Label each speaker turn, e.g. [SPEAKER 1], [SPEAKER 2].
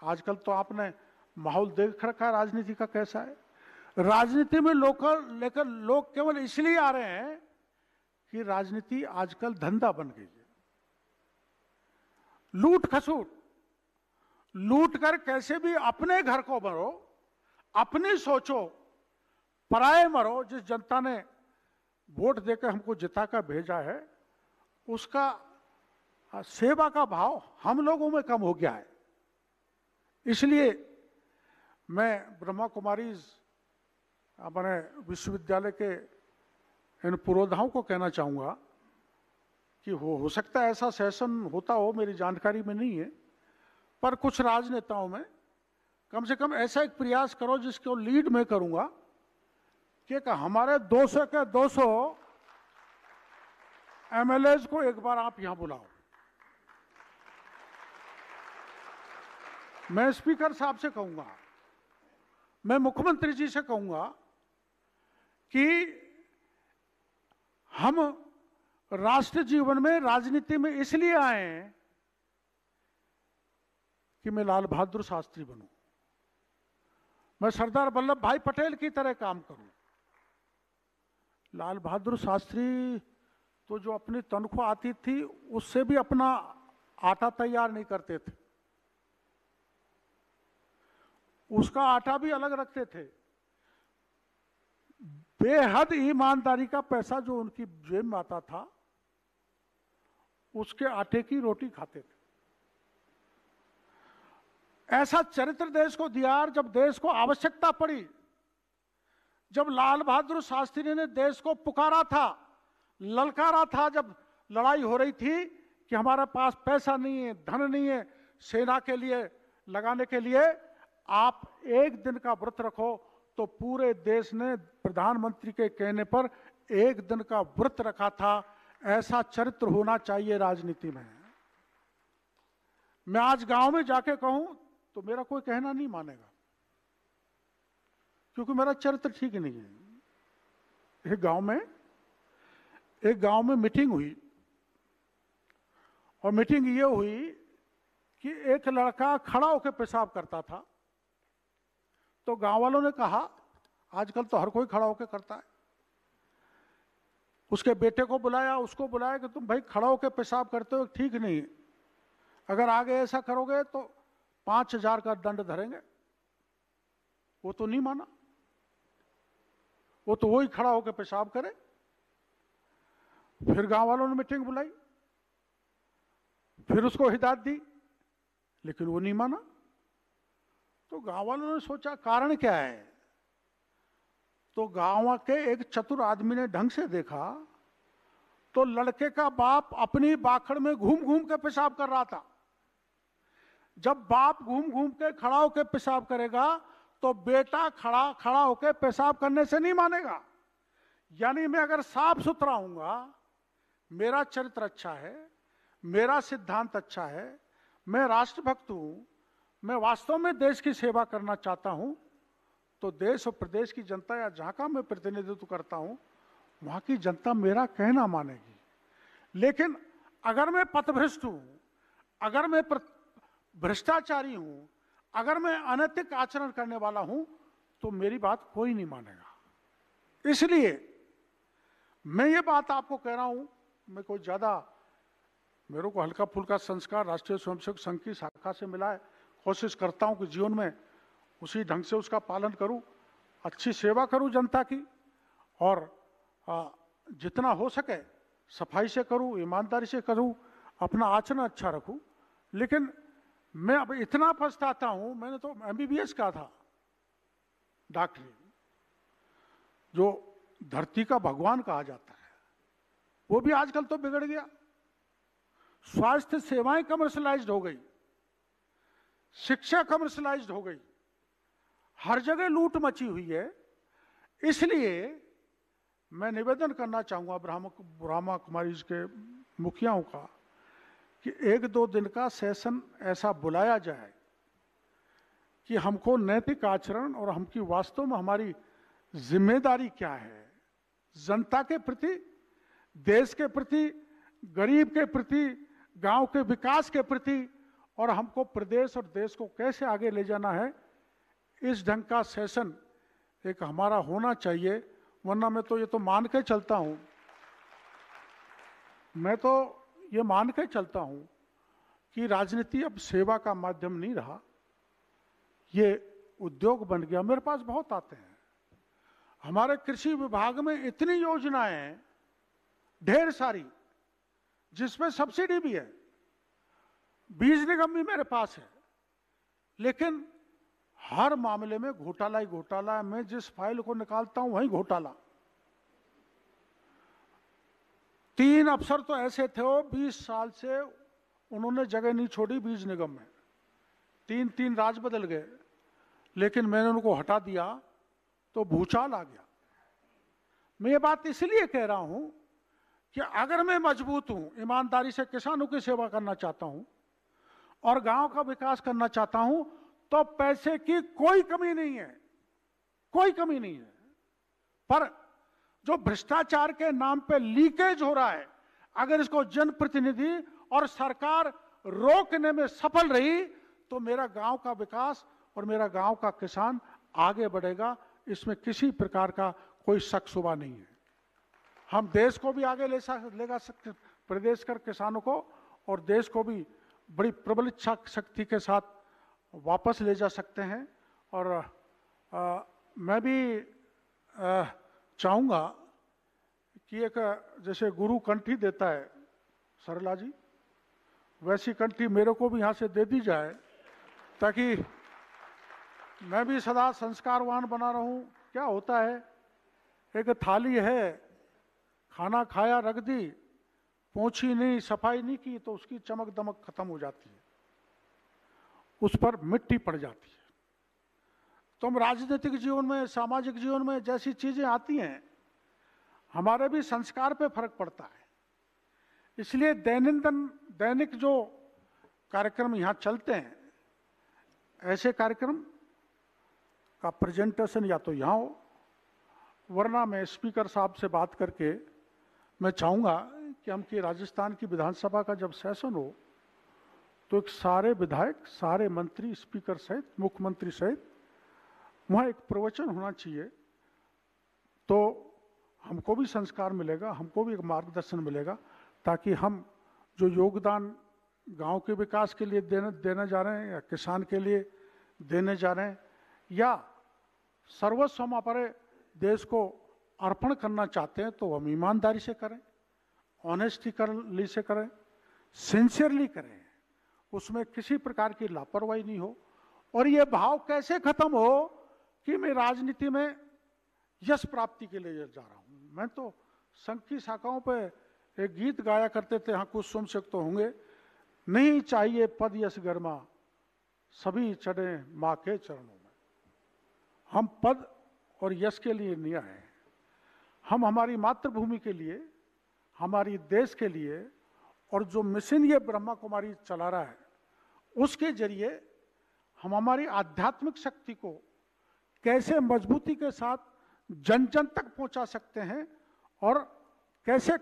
[SPEAKER 1] आजकल तो आपने माहौल देख रखा है राजनीति का कैसा है। राजनीति में लोग केवल इसलिए आ रहे हैं कि राजनीति आजकल धंधा बन गई है। लूट खसूट, लूट कर कैसे भी अपने घर को मरो, अपनी सोचो, पराये मरो। जिस जनता ने वोट देकर हमको जिता कर भेजा है, उसका सेवा का भाव हम लोगों में कम हो गया है। इसलिए मैं ब्रह्मा कुमारीज अपने विश्वविद्यालय के इन पुरोधाओं को कहना चाहूँगा कि हो सकता है ऐसा सेशन होता हो, मेरी जानकारी में नहीं है, पर कुछ राजनेताओं में कम से कम ऐसा एक प्रयास करो जिसको लीड मैं करूँगा कि हमारे 200 के 200 एमएलएज को एक बार आप यहां बुलाओ। मैं स्पीकर साहब से कहूंगा, मैं मुख्यमंत्री जी से कहूंगा कि हम राष्ट्र जीवन में, राजनीति में इसलिए आए हैं कि मैं लाल बहादुर शास्त्री बनूं, मैं सरदार वल्लभ भाई पटेल की तरह काम करूं। लाल बहादुर शास्त्री तो जो अपनी तनख्वाह आती थी उससे भी अपना आटा तैयार नहीं करते थे, उसका आटा भी अलग रखते थे। बेहद ईमानदारी का पैसा जो उनकी जेब में आता था, उसके आटे की रोटी खाते थे। ऐसा चरित्र देश को दिया। जब देश को आवश्यकता पड़ी, जब लाल बहादुर शास्त्री ने देश को पुकारा था, ललकारा था, जब लड़ाई हो रही थी कि हमारे पास पैसा नहीं है, धन नहीं है सेना के लिए लगाने के लिए, आप एक दिन का व्रत रखो, तो पूरे देश ने प्रधानमंत्री के कहने पर एक दिन का व्रत रखा था। ऐसा चरित्र होना चाहिए राजनीति में। मैं आज गांव में जाके कहूं तो मेरा कोई कहना नहीं मानेगा, क्योंकि मेरा चरित्र ठीक नहीं है। एक गांव में मीटिंग हुई, और मीटिंग ये हुई कि एक लड़का खड़ा होकर पेशाब करता था। तो गांव वालों ने कहा, आजकल तो हर कोई खड़ा होकर करता है। उसके बेटे को बुलाया, उसको बुलाया कि तुम भाई खड़ा होकर पेशाब करते हो, ठीक नहीं, अगर आगे ऐसा करोगे तो 5,000 का दंड धरेंगे। वो तो नहीं माना, वो तो वही खड़ा होकर पेशाब करे। फिर गांव वालों ने मीटिंग बुलाई, फिर उसको हिदायत दी, लेकिन वो नहीं माना। तो गांव वालों ने सोचा कारण क्या है। तो गांव के एक चतुर आदमी ने ढंग से देखा, तो लड़के का बाप अपनी बाखड़ में घूम घूम के पेशाब कर रहा था। जब बाप घूम घूम के खड़ा होकर पेशाब करेगा तो बेटा खड़ा होकर पेशाब करने से नहीं मानेगा। यानी मैं अगर साफ सुथरा हूंगा, मेरा चरित्र अच्छा है, मेरा सिद्धांत अच्छा है, मैं राष्ट्रभक्त हूं, मैं वास्तव में देश की सेवा करना चाहता हूं, तो देश और प्रदेश की जनता या जहां का मैं प्रतिनिधित्व करता हूं, वहां की जनता मेरा कहना मानेगी। लेकिन अगर मैं पथभ्रष्ट हूं, अगर मैं भ्रष्टाचारी हूं, अगर मैं अनैतिक आचरण करने वाला हूं, तो मेरी बात कोई नहीं मानेगा। इसलिए मैं ये बात आपको कह रहा हूं। मैं कोई ज्यादा, मेरे को हल्का फुल्का संस्कार राष्ट्रीय स्वयंसेवक संघ की शाखा से मिला है। कोशिश करता हूं कि जीवन में उसी ढंग से उसका पालन करूं, अच्छी सेवा करूं जनता की, और जितना हो सके सफाई से करूं, ईमानदारी से करूं, अपना आचरण अच्छा रखूं। लेकिन मैं अब इतना पछताता हूं, मैंने तो एमबीबीएस कहा था, डॉक्टरी, जो धरती का भगवान कहा जाता है, वो भी आजकल तो बिगड़ गया। स्वास्थ्य सेवाएं कमर्शलाइज्ड हो गई, शिक्षा कमर्शलाइज्ड हो गई, हर जगह लूट मची हुई है। इसलिए मैं निवेदन करना चाहूंगा ब्रह्मा कुमारीज के मुखियाओं का कि 1-2 दिन का सेशन ऐसा बुलाया जाए कि हमको नैतिक आचरण और हमकी वास्तव में हमारी जिम्मेदारी क्या है, जनता के प्रति, देश के प्रति, गरीब के प्रति, गांव के विकास के प्रति और हमको प्रदेश और देश को कैसे आगे ले जाना है, इस ढंग का सेशन एक हमारा होना चाहिए। वरना मैं तो ये तो मान के चलता हूँ, मैं तो ये मान के चलता हूँ कि राजनीति अब सेवा का माध्यम नहीं रहा, ये उद्योग बन गया। मेरे पास बहुत आते हैं। हमारे कृषि विभाग में इतनी योजनाएं हैं, ढेर सारी, जिसमें सब्सिडी भी है, बीज निगम भी मेरे पास है, लेकिन हर मामले में घोटाला ही घोटाला है। मैं जिस फाइल को निकालता हूं वहीं घोटाला। 3 अफसर तो ऐसे थे, वो 20 साल से उन्होंने जगह नहीं छोड़ी बीज निगम में। 3 राज बदल गए, लेकिन मैंने उनको हटा दिया तो भूचाल आ गया। मैं ये बात इसलिए कह रहा हूं कि अगर मैं मजबूत हूं, ईमानदारी से किसानों की सेवा करना चाहता हूं और गांव का विकास करना चाहता हूं, तो पैसे की कोई कमी नहीं है, कोई कमी नहीं है। पर जो भ्रष्टाचार के नाम पे लीकेज हो रहा है, अगर इसको जनप्रतिनिधि और सरकार रोकने में सफल रही तो मेरा गांव का विकास और मेरा गांव का किसान आगे बढ़ेगा। इसमें किसी प्रकार का कोई शक शुबा नहीं है। हम देश को भी आगे लेगा सकते, प्रदेश कर किसानों को और देश को भी बड़ी प्रबल इच्छा शक्ति के साथ वापस ले जा सकते हैं। और मैं भी चाहूँगा कि एक जैसे गुरु कंठी देता है सरला जी, वैसी कंठी मेरे को भी यहाँ से दे दी जाए, ताकि मैं भी सदा संस्कारवान बना रहूं। क्या होता है, एक थाली है, खाना खाया रख दी, पोंछी नहीं, सफाई नहीं की, तो उसकी चमक दमक खत्म हो जाती है, उस पर मिट्टी पड़ जाती है। तो हम राजनीतिक जीवन में, सामाजिक जीवन में जैसी चीजें आती हैं, हमारे भी संस्कार पे फर्क पड़ता है। इसलिए दैनिक जो कार्यक्रम यहाँ चलते हैं, ऐसे कार्यक्रम का प्रेजेंटेशन या तो यहाँ हो, वरना मैं स्पीकर साहब से बात करके मैं चाहूँगा कि हम कि राजस्थान की विधानसभा का जब सेशन हो तो एक सारे विधायक, सारे मंत्री, स्पीकर सहित, मुख्यमंत्री सहित वहाँ एक प्रवचन होना चाहिए। तो हमको भी संस्कार मिलेगा, हमको भी एक मार्गदर्शन मिलेगा, ताकि हम जो योगदान गांव के विकास के लिए देने जा रहे हैं, या किसान के लिए देने जा रहे हैं, या सर्वस्व हम अपने देश को अर्पण करना चाहते हैं, तो हम ईमानदारी से करें, ऑनेस्टी से करें, सिंसियरली करें, उसमें किसी प्रकार की लापरवाही नहीं हो। और ये भाव कैसे खत्म हो कि मैं राजनीति में यश प्राप्ति के लिए जा रहा हूं। मैं तो संघ की शाखाओं पे एक गीत गाया करते थे, हाँ कुछ सुन सकते होंगे, नहीं चाहिए पद यश गर्मा, सभी चढ़े माँ के चरणों में। हम पद और यश के लिए नहीं आए, हम हमारी मातृभूमि के लिए, हमारी देश के लिए, और जो मिशन ये ब्रह्मा कुमारी चला रहा है, उसके जरिए हम हमारी आध्यात्मिक शक्ति को कैसे मजबूती के साथ जन जन तक पहुंचा सकते हैं, और कैसे